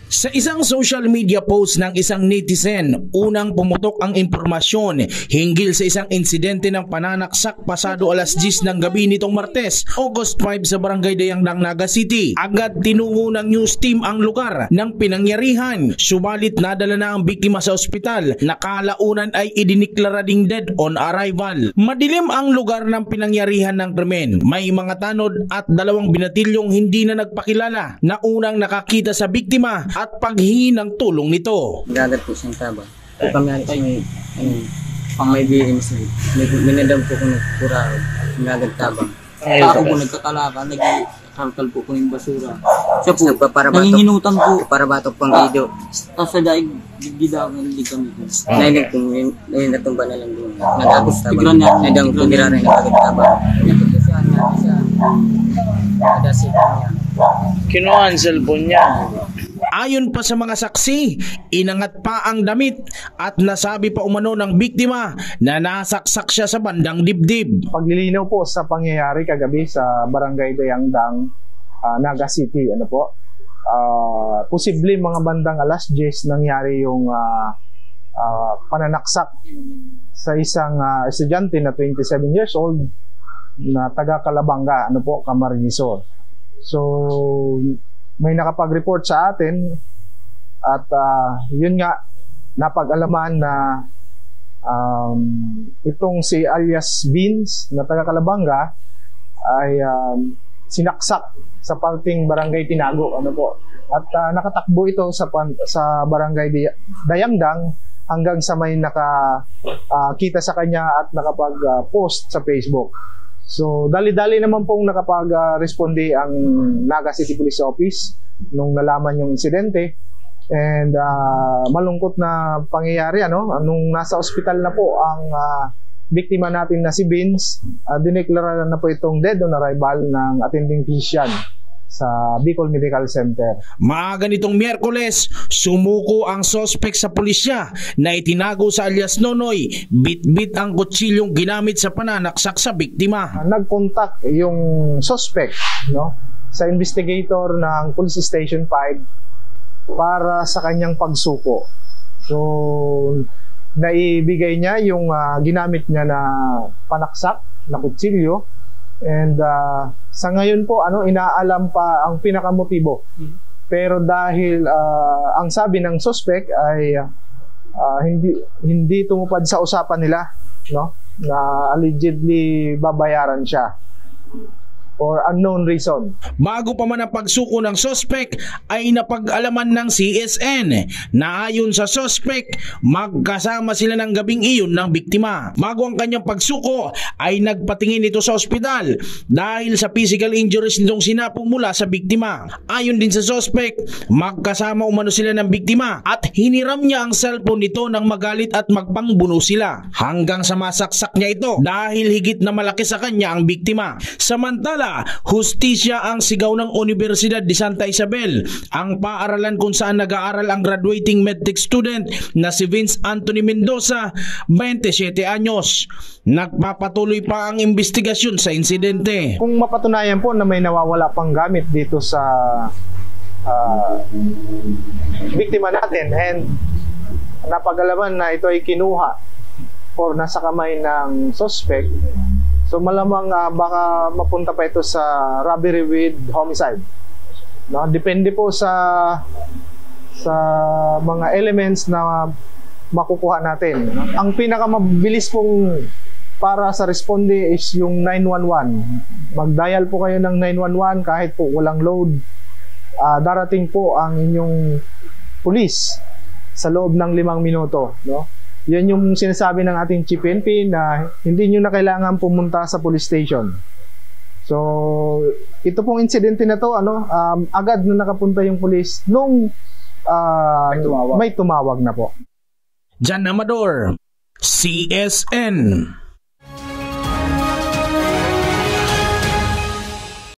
Sa isang social media post ng isang netizen, unang pumutok ang impormasyon hinggil sa isang insidente ng pananaksak pasado alas 10 ng gabi nitong Martes, August 5 sa Barangay Dayangdang, Naga City. Agad tinungo ng news team ang lugar ng pinangyarihan, subalit nadala na ang biktima sa ospital na kalaunan ay idiniklara ding dead on arrival. Madilim ang lugar ng pinangyarihan ng krimen. May mga tanod at dalawang binatilyong hindi na nagpakilala na unang nakakita sa biktima at paghingi ng tulong nito. Gagat po siyang taba. Kung kami alis may pang may BM sa minadam po ko ng kuraro. Gagat taba. Ako po nagkakalaka, nag-kalkal po ko ng basura. Siya po, nanginginutan po. Para batok pang video. Tapos sa daig, gigidakan hindi kami. Nainig po, natumba na lang doon. Nagagos taba. Nadang po niraray na gagat taba. Napagkasihan niya siya. Nadasit niya. Kinuha ang cellphone niya. Ayon pa sa mga saksi, inangat pa ang damit at nasabi pa umano ng biktima na nasaksak siya sa bandang dibdib. Paglilinaw po sa pangyayari kagabi sa Barangay Dayangdang, Naga City, posible mga bandang alas 10 nangyari yung pananaksak sa isang estudyante na 27 years old na taga Calabanga, Camarines. So may nakapag-report sa atin at yun nga, napag-alaman na itong si alias Beans na taga Calabanga ay sinaksak sa parting Barangay Tinago, at nakatakbo ito sa Barangay Dayangdang hanggang sa may nakakita sa kanya at nakapag-post sa Facebook. So, dali-dali naman pong nakapag-responde ang Naga City Police Office nung nalaman yung insidente. And malungkot na pangyayari, nung nasa ospital na po ang biktima natin na si Vince, dineklara na po itong dead on arrival ng attending physician sa Bicol Medical Center. Maaga nitong Miyerkules, sumuko ang sospek sa pulisya na itinago sa alias Nonoy. Bit-bit ang kutsilyong ginamit sa pananaksak sa biktima. Nag-contact yung sospek sa investigator ng Police Station 5 para sa kanyang pagsuko. So, naibigay niya yung ginamit niya na panaksak na kutsilyo. And sa ngayon po inaalam pa ang pinakamotibo. Pero dahil ang sabi ng suspect ay hindi tumupad sa usapan nila, na allegedly babayaran siya for unknown reason. Bago pa man ang pagsuko ng sospek ay napag-alaman ng CSN na ayon sa sospek, magkasama sila ng gabing iyon ng biktima. Bago ang kanyang pagsuko ay nagpatingin ito sa ospital dahil sa physical injuries nitong sinapong mula sa biktima. Ayon din sa sospek, magkasama umano sila ng biktima at hiniram niya ang cellphone nito nang magalit at magpangbuno sila hanggang sa masaksak niya ito dahil higit na malaki sa kanya ang biktima. Samantala, hustisya ang sigaw ng Universidad de Santa Isabel, ang paaralan kung saan nag-aaral ang graduating medtech student na si Vince Anthony Mendoza, 27 anyos. Nagpapatuloy pa ang investigasyon sa insidente. Kung mapatunayan po na may nawawala pang gamit dito sa biktima natin and napag-alaman na ito ay kinuha or nasa kamay ng suspect, so malamang baka mapunta pa ito sa robbery with homicide. Depende po sa mga elements na makukuha natin. Ang pinakamabilis pong para sa responde is yung 911. Mag-dial po kayo ng 911 kahit po walang load. Darating po ang inyong pulis sa loob ng 5 minuto. Yan yung sinasabi ng ating Chief PNP na hindi nyo na kailangan pumunta sa police station. So, ito pong insidente na to, agad na nakapunta yung police nung may tumawag na po. Jan Amador, CSN.